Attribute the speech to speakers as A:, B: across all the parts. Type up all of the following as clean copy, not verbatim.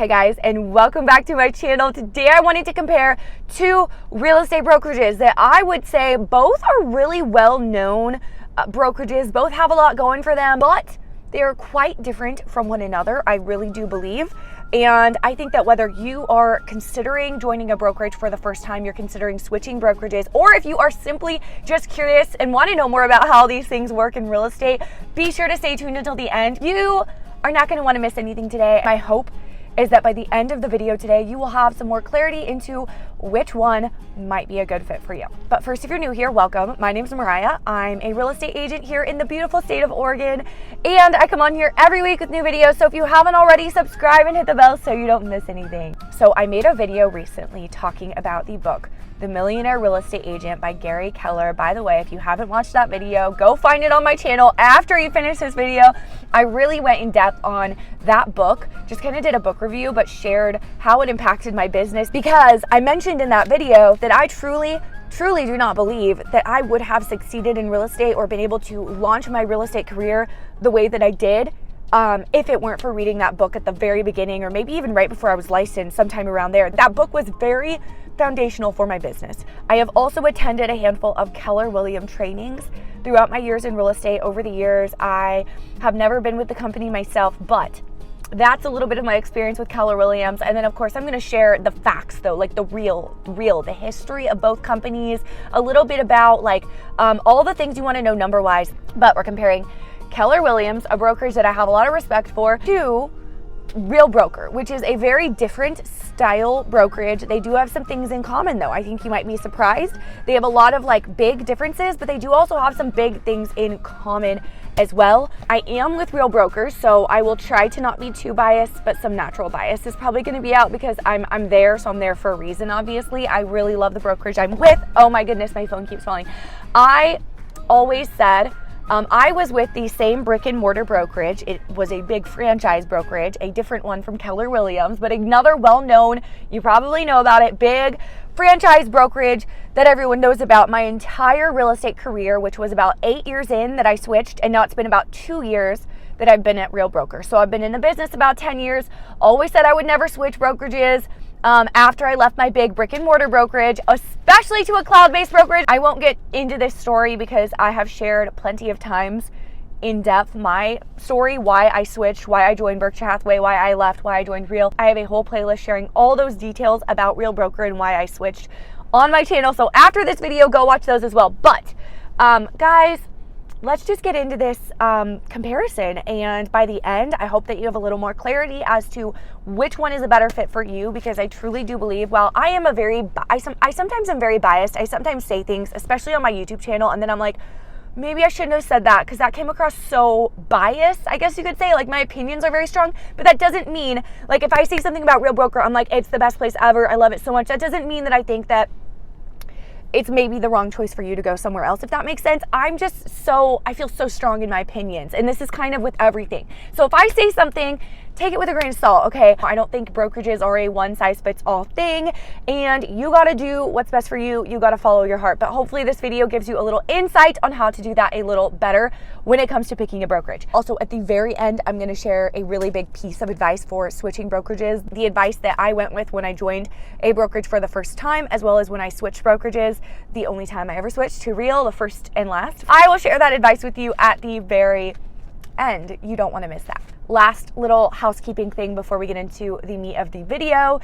A: Hey guys, and welcome back to my channel. Today I wanted to compare two real estate brokerages that I would say both are really well-known brokerages. Both have a lot going for them, but they are quite different from one another, I really do believe. And I think that whether you are considering joining a brokerage for the first time, you're considering switching brokerages, or if you are simply just curious and want to know more about how these things work in real estate, be sure to stay tuned until the end. You are not going to want to miss anything today. My hope is that by the end of the video today, you will have some more clarity into which one might be a good fit for you. But first, if you're new here, welcome. My name is Mariah. I'm a real estate agent here in the beautiful state of Oregon, and I come on here every week with new videos. So if you haven't already, subscribe and hit the bell so you don't miss anything. So I made a video recently talking about the book, The Millionaire Real Estate Agent by Gary Keller. By the way, if you haven't watched that video, go find it on my channel after you finish this video. I really went in depth on that book, just kind of did a book review, but shared how it impacted my business, because I mentioned in that video that I truly do not believe that I would have succeeded in real estate or been able to launch my real estate career the way that I did if it weren't for reading that book at the very beginning, or maybe even right before I was licensed, sometime around there. That book was very foundational for my business. I have also attended a handful of Keller Williams trainings throughout my years in real estate. Over the years, I have never been with the company myself, but that's a little bit of my experience with Keller Williams. And then of course I'm going to share the facts though, like the the history of both companies, a little bit about like all the things you want to know number wise. But we're comparing Keller Williams, a brokerage that I have a lot of respect for, to Real Broker, which is a very different style brokerage. They do have some things in common though. I think you might be surprised. They have a lot of like big differences, but they do also have some big things in common as well. I am with Real Brokers, so I will try to not be too biased, but some natural bias is probably going to be out because I'm there, so I'm there for a reason, obviously. I really love the brokerage I'm with. Oh my goodness, my phone keeps falling. I always said I was with the same brick and mortar brokerage. It was a big franchise brokerage, a different one from Keller Williams, but another well-known, you probably know about it, big franchise brokerage that everyone knows about. My entire real estate career, which was about 8 years in that I switched, and now it's been about 2 years that I've been at Real Broker. So I've been in the business about 10 years, always said I would never switch brokerages. After I left my big brick and mortar brokerage, especially to a cloud-based brokerage. I won't get into this story because I have shared plenty of times in depth my story, why I switched, why I joined Berkshire Hathaway, why I left, why I joined Real. I have a whole playlist sharing all those details about Real Broker and why I switched on my channel. So after this video, go watch those as well. But guys, let's just get into this comparison, and by the end, I hope that you have a little more clarity as to which one is a better fit for you, because I truly do believe, while I am I sometimes am very biased. I sometimes say things, especially on my YouTube channel, and then I'm like, maybe I shouldn't have said that because that came across so biased, I guess you could say. Like, my opinions are very strong, but that doesn't mean, like, if I say something about Real Broker, I'm like, it's the best place ever, I love it so much. That doesn't mean that I think that it's maybe the wrong choice for you to go somewhere else, if that makes sense. I feel so strong in my opinions, and this is kind of with everything. So if I say something, take it with a grain of salt, okay? I don't think brokerages are a one-size-fits-all thing, and you gotta do what's best for you. You gotta follow your heart. But hopefully this video gives you a little insight on how to do that a little better when it comes to picking a brokerage. Also, at the very end, I'm gonna share a really big piece of advice for switching brokerages, the advice that I went with when I joined a brokerage for the first time, as well as when I switched brokerages, the only time I ever switched to Real, the first and last. I will share that advice with you at the very end. You don't want to miss that. Last little housekeeping thing before we get into the meat of the video.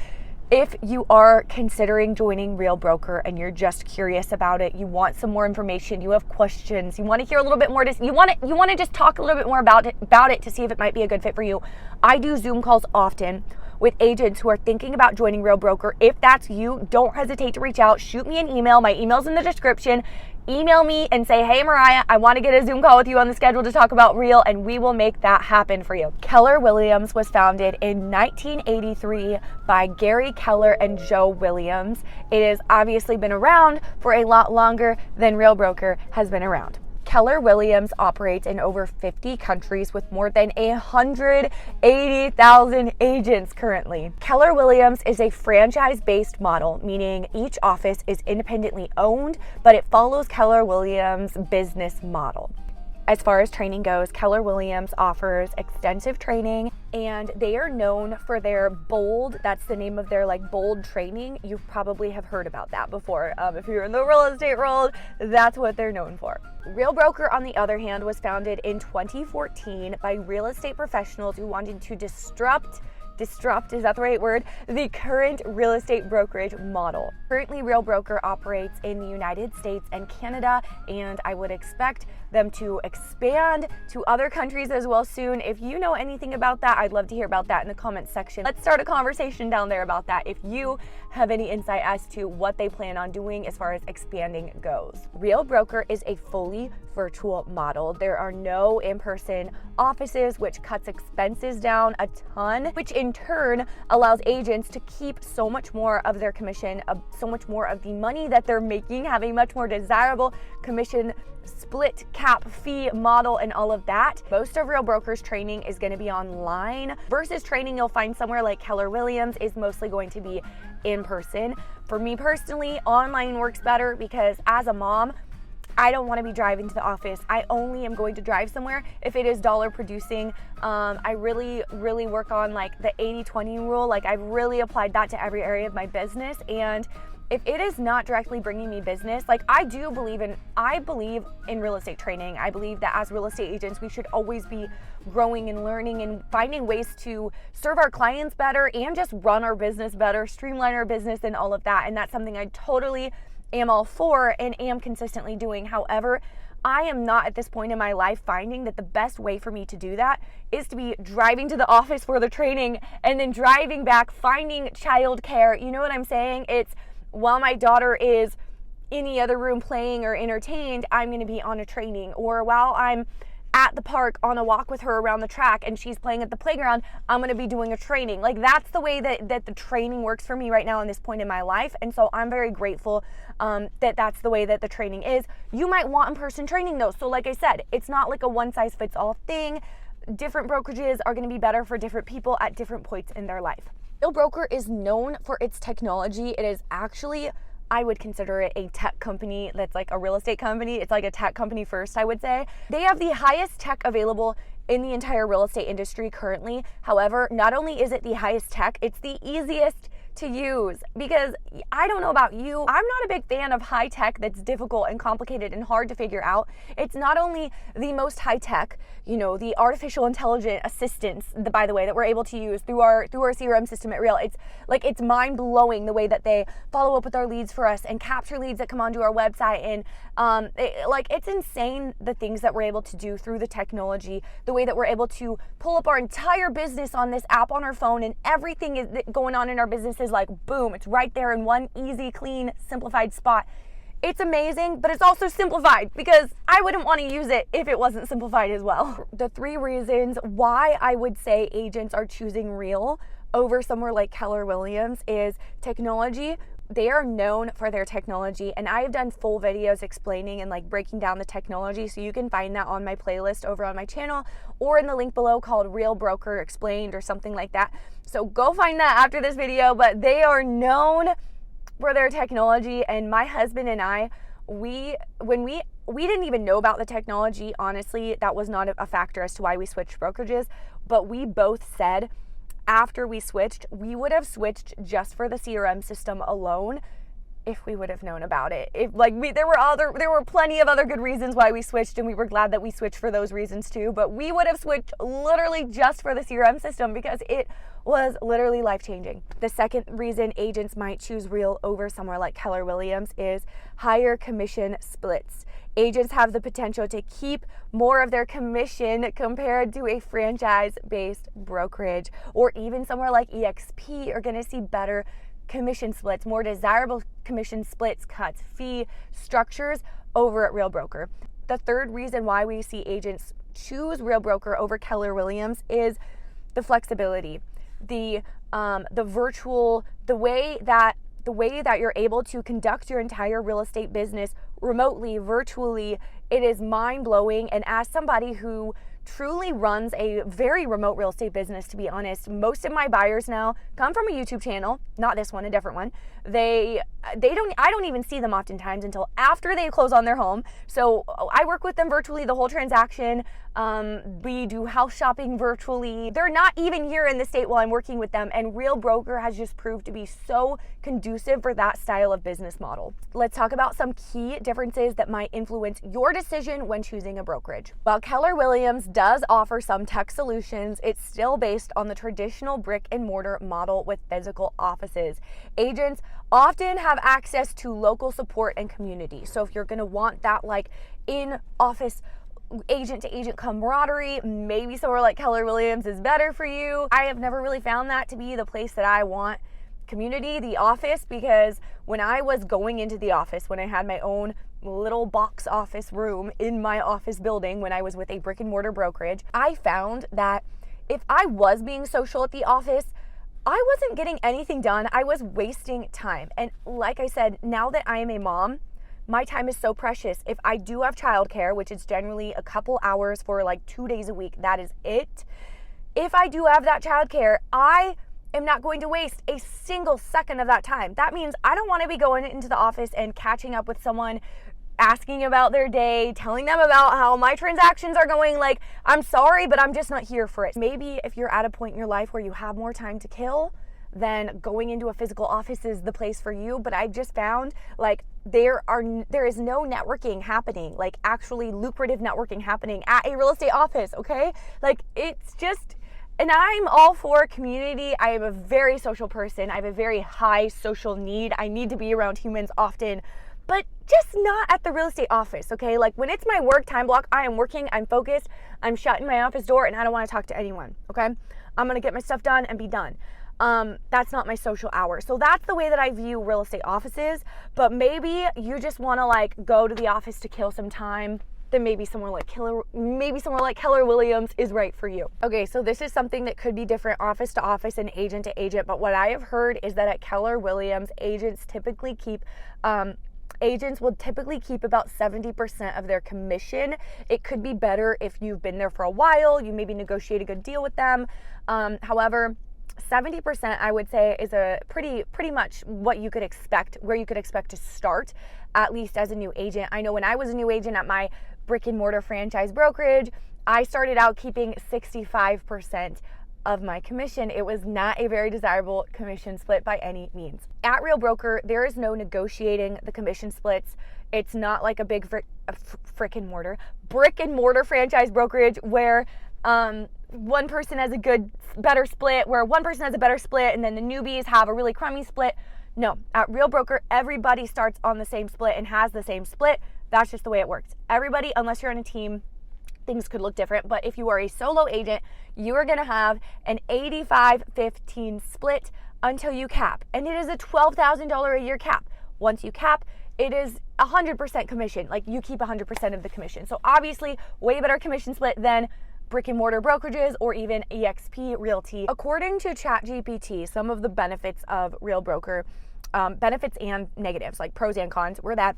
A: If you are considering joining Real Broker and you're just curious about it, you want some more information, you have questions, you want to hear a little bit more, you want to just talk a little bit more about it to see if it might be a good fit for you. I do Zoom calls often with agents who are thinking about joining Real Broker. If that's you, don't hesitate to reach out. Shoot me an email. My email's in the description. Email me and say, hey Mariah, I want to get a Zoom call with you on the schedule to talk about Real, and we will make that happen for you. Keller Williams was founded in 1983 by Gary Keller and Joe Williams. It has obviously been around for a lot longer than Real Broker has been around. Keller Williams operates in over 50 countries with more than 180,000 agents currently. Keller Williams is a franchise-based model, meaning each office is independently owned, but it follows Keller Williams' business model. As far as training goes, Keller Williams offers extensive training, and they are known for their bold, that's the name of their like bold training. You probably have heard about that before. If you're in the real estate world, that's what they're known for. Real Broker, on the other hand, was founded in 2014 by real estate professionals who wanted to disrupt, is that the right word? The current real estate brokerage model. Currently, Real Broker operates in the United States and Canada, and I would expect them to expand to other countries as well soon. If you know anything about that, I'd love to hear about that in the comments section. Let's start a conversation down there about that if you have any insight as to what they plan on doing as far as expanding goes. Real Broker is a fully virtual model. There are no in-person offices, which cuts expenses down a ton, which in turn allows agents to keep so much more of their commission, so much more of the money that they're making, have a much more desirable commission split cap fee model and all of that. Most of Real Broker's training is going to be online versus training you'll find somewhere like Keller Williams is mostly going to be in person. For me personally, online works better because as a mom, I don't want to be driving to the office. I only am going to drive somewhere if it is dollar producing. I really work on like the 80-20 rule. Like I've really applied that to every area of my business. And if it is not directly bringing me business, like I believe in real estate training. I believe that as real estate agents, we should always be growing and learning and finding ways to serve our clients better and just run our business better, streamline our business and all of that. And that's something I totally am all for and am consistently doing. However, I am not at this point in my life finding that the best way for me to do that is to be driving to the office for the training and then driving back, finding childcare. You know what I'm saying? It's while my daughter is in the other room playing or entertained, I'm going to be on a training. Or while I'm at the park on a walk with her around the track and she's playing at the playground, I'm going to be doing a training. Like that's the way that the training works for me right now in this point in my life. And so I'm very grateful that that's the way that the training is. You might want in-person training though. So like I said, it's not like a one-size-fits-all thing. Different brokerages are going to be better for different people at different points in their life. Real Broker is known for its technology. It is actually, I would consider it a tech company that's like a real estate company. It's like a tech company first, I would say. They have the highest tech available in the entire real estate industry currently. However, not only is it the highest tech, it's the easiest to use, because I don't know about you, I'm not a big fan of high tech that's difficult and complicated and hard to figure out. It's not only the most high tech, the artificial intelligent assistants, by the way, that we're able to use through our CRM system at Real. It's mind blowing the way that they follow up with our leads for us and capture leads that come onto our website, and it's insane the things that we're able to do through the technology, the way that we're able to pull up our entire business on this app on our phone, and everything is going on in our business is like boom, it's right there in one easy, clean, simplified spot. It's amazing, but it's also simplified because I wouldn't want to use it if it wasn't simplified as well. The 3 reasons why I would say agents are choosing Real over somewhere like Keller Williams is technology. They are known for their technology, and I have done full videos explaining and like breaking down the technology, so you can find that on my playlist over on my channel or in the link below called Real Broker Explained or something like that. So go find that after this video, but they are known for their technology. And my husband and I, we didn't even know about the technology. Honestly, that was not a factor as to why we switched brokerages, but we both said after we switched, we would have switched just for the CRM system alone if we would have known about it. There were plenty of other good reasons why we switched, and we were glad that we switched for those reasons too, but we would have switched literally just for the CRM system because it was literally life-changing. The second reason agents might choose Real over somewhere like Keller Williams is higher commission splits. Agents have the potential to keep more of their commission compared to a franchise-based brokerage, or even somewhere like EXP are going to see better commission splits, more desirable commission splits, cuts, fee structures over at Real Broker. The third reason why we see agents choose Real Broker over Keller Williams is the flexibility, the way that you're able to conduct your entire real estate business remotely, virtually. It is mind-blowing. And as somebody who truly runs a very remote real estate business, to be honest. Most of my buyers now come from a YouTube channel, not this one, a different one. I don't even see them oftentimes until after they close on their home. So I work with them virtually the whole transaction. We do house shopping virtually. They're not even here in the state while I'm working with them, and Real Broker has just proved to be so conducive for that style of business model. Let's talk about some key differences that might influence your decision when choosing a brokerage. While Keller Williams does offer some tech solutions, it's still based on the traditional brick and mortar model with physical offices. Agents often have access to local support and community. So if you're going to want that like in-office agent to agent camaraderie, maybe somewhere like Keller Williams is better for you. I have never really found that to be the place that I want community, the office, because when I was going into the office, when I had my own little box office room in my office building, when I was with a brick and mortar brokerage, I found that if I was being social at the office, I wasn't getting anything done. I was wasting time. And like I said, now that I am a mom, my time is so precious. If I do have childcare, which is generally a couple hours for like 2 days a week, that is it. If I do have that childcare, I am not going to waste a single second of that time. That means I don't want to be going into the office and catching up with someone, asking about their day, telling them about how my transactions are going. Like, I'm sorry, but I'm just not here for it. Maybe if you're at a point in your life where you have more time to kill, then going into a physical office is the place for you. But I've just found like there is no networking happening, like actually lucrative networking happening at a real estate office. Okay, like it's just, and I'm all for community. I am a very social person. I have a very high social need. I need to be around humans often, but just not at the real estate office. Okay, like when it's my work time block, I am working, I'm focused, I'm shutting my office door, and I don't want to talk to anyone. Okay, I'm gonna get my stuff done and be done. That's not my social hour. So that's the way that I view real estate offices. But maybe you just want to like go to the office to kill some time. Then maybe somewhere like Keller Williams is right for you. Okay, so this is something that could be different office to office and agent to agent. But what I have heard is that at Keller Williams, agents will typically keep about 70% of their commission. It could be better if you've been there for a while, you maybe negotiate a good deal with them. However, 70% I would say is a pretty much what you could expect, where you could expect to start, at least as a new agent. I know when I was a new agent at my brick and mortar franchise brokerage, I started out keeping 65% of my commission. It was not a very desirable commission split by any means. At Real Broker, there is no negotiating the commission splits. It's not like a big brick and mortar franchise brokerage where one person has better split, where one person has a better split and then the newbies have a really crummy split. No, at Real Broker, everybody starts on the same split and has the same split. That's just the way it works. Everybody, unless you're on a team, things could look different. But if you are a solo agent, you are going to have an 85-15 split until you cap. And it is a $12,000 a year cap. Once you cap, it is 100% commission. Like you keep 100% of the commission. So obviously, way better commission split than brick and mortar brokerages or even eXp Realty. According to ChatGPT, some of the benefits of Real Broker, benefits and negatives, like pros and cons, were that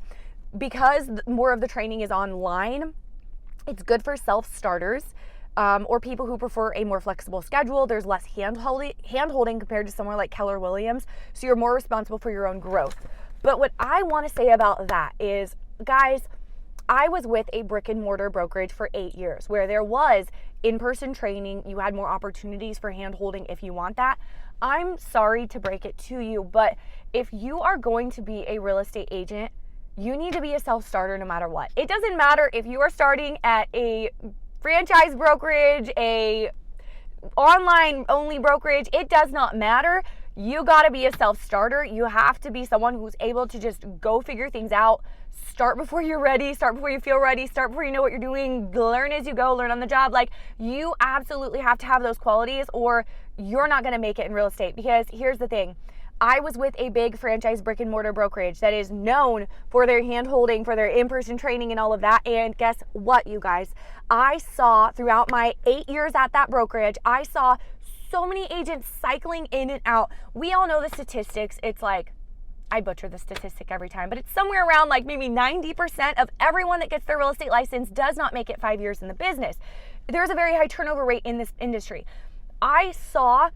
A: because more of the training is online, it's good for self-starters or people who prefer a more flexible schedule. There's less hand-holding compared to somewhere like Keller Williams, so you're more responsible for your own growth. But what I want to say about that is, guys, I was with a brick and mortar brokerage for 8 years where there was in-person training. You had more opportunities for hand-holding if you want that. I'm sorry to break it to you, but if you are going to be a real estate agent, you need to be a self-starter no matter what. It doesn't matter if you are starting at a franchise brokerage, a online only brokerage. It does not matter. You got to be a self-starter. You have to be someone who's able to just go figure things out. Start before you're ready, start before you feel ready, start before you know what you're doing, learn as you go, learn on the job. Like, you absolutely have to have those qualities or you're not going to make it in real estate. Because here's the thing. I was with a big franchise brick and mortar brokerage that is known for their hand-holding, for their in-person training and all of that. And guess what, you guys? I saw throughout my 8 years at that brokerage, I saw so many agents cycling in and out. We all know the statistics. It's like, I butcher the statistic every time, but it's somewhere around like maybe 90% of everyone that gets their real estate license does not make it 5 years in the business. there's a very high turnover rate in this industry. I saw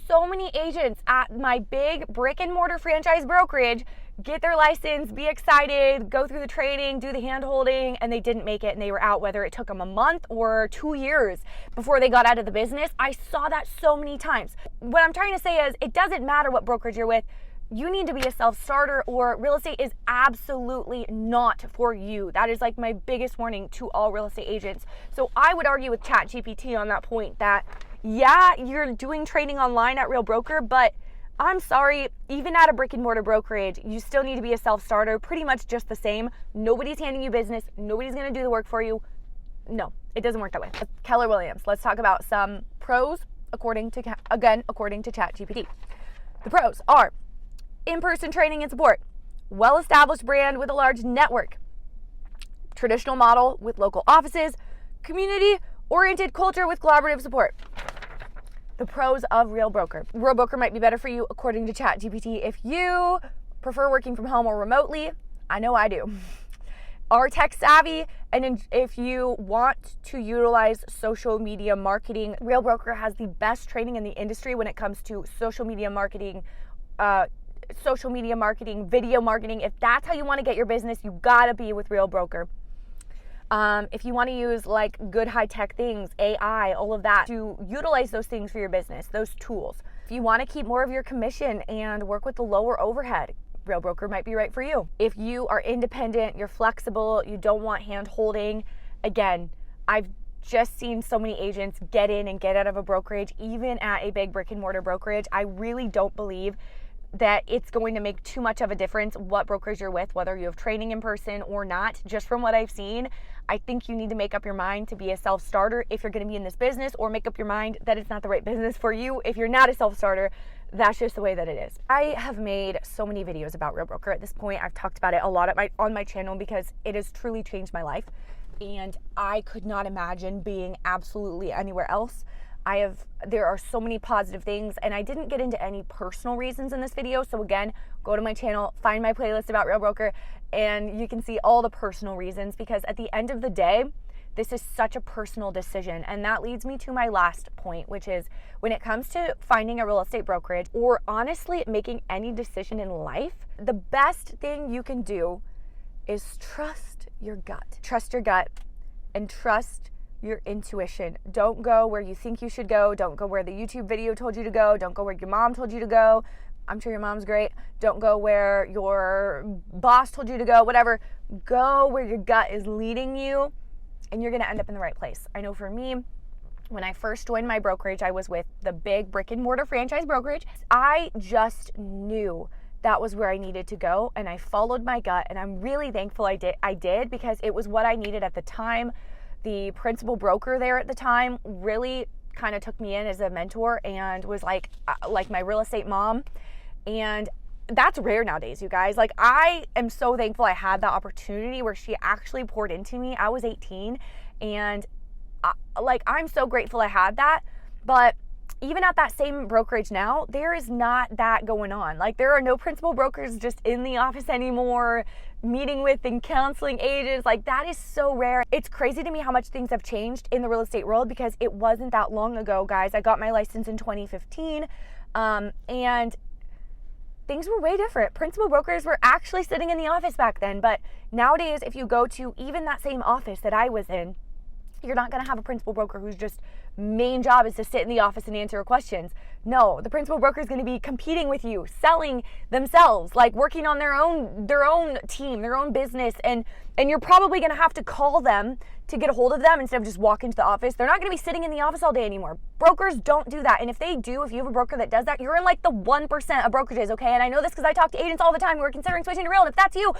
A: so many agents at my big brick and mortar franchise brokerage get their license, be excited, go through the training, do the hand holding, and they didn't make it and they were out, whether it took them a month or 2 years before they got out of the business. I saw that so many times. What I'm trying to say is it doesn't matter what brokerage you're with. You need to be a self-starter, or real estate is absolutely not for you. That is like my biggest warning to all real estate agents. So I would argue with ChatGPT on that point that, yeah, you're doing training online at Real Broker, but I'm sorry, even at a brick and mortar brokerage, you still need to be a self-starter, pretty much just the same. Nobody's handing you business. Nobody's going to do the work for you. No, it doesn't work that way. Keller Williams. Let's talk about some pros according to ChatGPT. The pros are in-person training and support, well-established brand with a large network, traditional model with local offices, community-oriented culture with collaborative support. The pros of Real Broker. Real Broker might be better for you according to ChatGPT if you prefer working from home or remotely. I know I do. Are tech savvy, and if you want to utilize social media marketing, Real Broker has the best training in the industry when it comes to social media marketing, video marketing. If that's how you want to get your business, you gotta be with Real Broker. If you want to use like good high-tech things, AI, all of that, to utilize those things for your business, those tools. If you want to keep more of your commission and work with the lower overhead, Real Broker might be right for you. If you are independent, you're flexible, you don't want hand holding, again, I've just seen so many agents get in and get out of a brokerage, even at a big brick and mortar brokerage. I really don't believe that it's going to make too much of a difference what brokerage you're with, whether you have training in person or not. Just from what I've seen, I think you need to make up your mind to be a self-starter if you're going to be in this business, or make up your mind that it's not the right business for you if you're not a self-starter. That's just the way that it is. I have made so many videos about Real Broker at this point. I've talked about it a lot on my channel because it has truly changed my life, and I could not imagine being absolutely anywhere else. There are so many positive things, and I didn't get into any personal reasons in this video. So again, go to my channel, find my playlist about Real Broker, and you can see all the personal reasons, because at the end of the day, this is such a personal decision. And that leads me to my last point, which is when it comes to finding a real estate brokerage, or honestly making any decision in life, the best thing you can do is trust your gut. Trust your gut and trust your intuition. Don't go where you think you should go. Don't go where the YouTube video told you to go. Don't go where your mom told you to go. I'm sure your mom's great. Don't go where your boss told you to go, whatever. Go where your gut is leading you, and you're gonna end up in the right place. I know for me, when I first joined my brokerage, I was with the big brick and mortar franchise brokerage. I just knew that was where I needed to go, and I followed my gut, and I'm really thankful I did because it was what I needed at the time. The principal broker there at the time really kind of took me in as a mentor and was like my real estate mom. And that's rare nowadays, you guys. Like, I am so thankful I had that opportunity where she actually poured into me. I was 18, and I'm so grateful I had that. But even at that same brokerage now, there is not that going on. Like, there are no principal brokers just in the office anymore, meeting with and counseling agents. Like, that is so rare. It's crazy to me how much things have changed in the real estate world, because it wasn't that long ago, guys. I got my license in 2015, and things were way different. Principal brokers were actually sitting in the office back then. But nowadays, if you go to even that same office that I was in, you're not going to have a principal broker whose just main job is to sit in the office and answer questions. No, the principal broker is going to be competing with you, selling themselves, like working on their own team, their own business, and you're probably going to have to call them to get a hold of them instead of just walk into the office. They're not going to be sitting in the office all day anymore. Brokers don't do that. And if they do, if you have a broker that does that, you're in like the 1% of brokerages, okay? And I know this because I talk to agents all the time who are considering switching to real, and if that's you, reach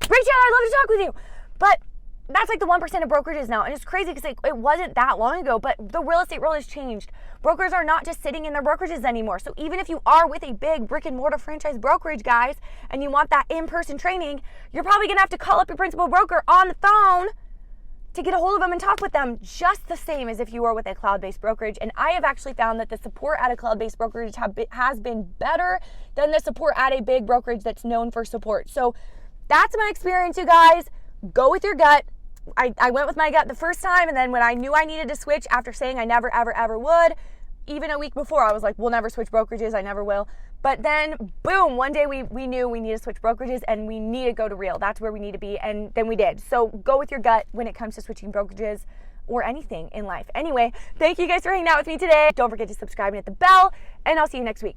A: out. I'd love to talk with you. But that's like the 1% of brokerages now. And it's crazy because it wasn't that long ago, but the real estate world has changed. Brokers are not just sitting in their brokerages anymore. So even if you are with a big brick and mortar franchise brokerage, guys, and you want that in-person training, you're probably going to have to call up your principal broker on the phone to get a hold of them and talk with them, just the same as if you were with a cloud-based brokerage. And I have actually found that the support at a cloud-based brokerage has been better than the support at a big brokerage that's known for support. So that's my experience, you guys. Go with your gut. I went with my gut the first time, and then when I knew I needed to switch after saying I never, ever, ever would, even a week before, I was like, we'll never switch brokerages. I never will. But then, boom, one day we knew we needed to switch brokerages and we need to go to Real. That's where we need to be, and then we did. So go with your gut when it comes to switching brokerages or anything in life. Anyway, thank you guys for hanging out with me today. Don't forget to subscribe and hit the bell, and I'll see you next week.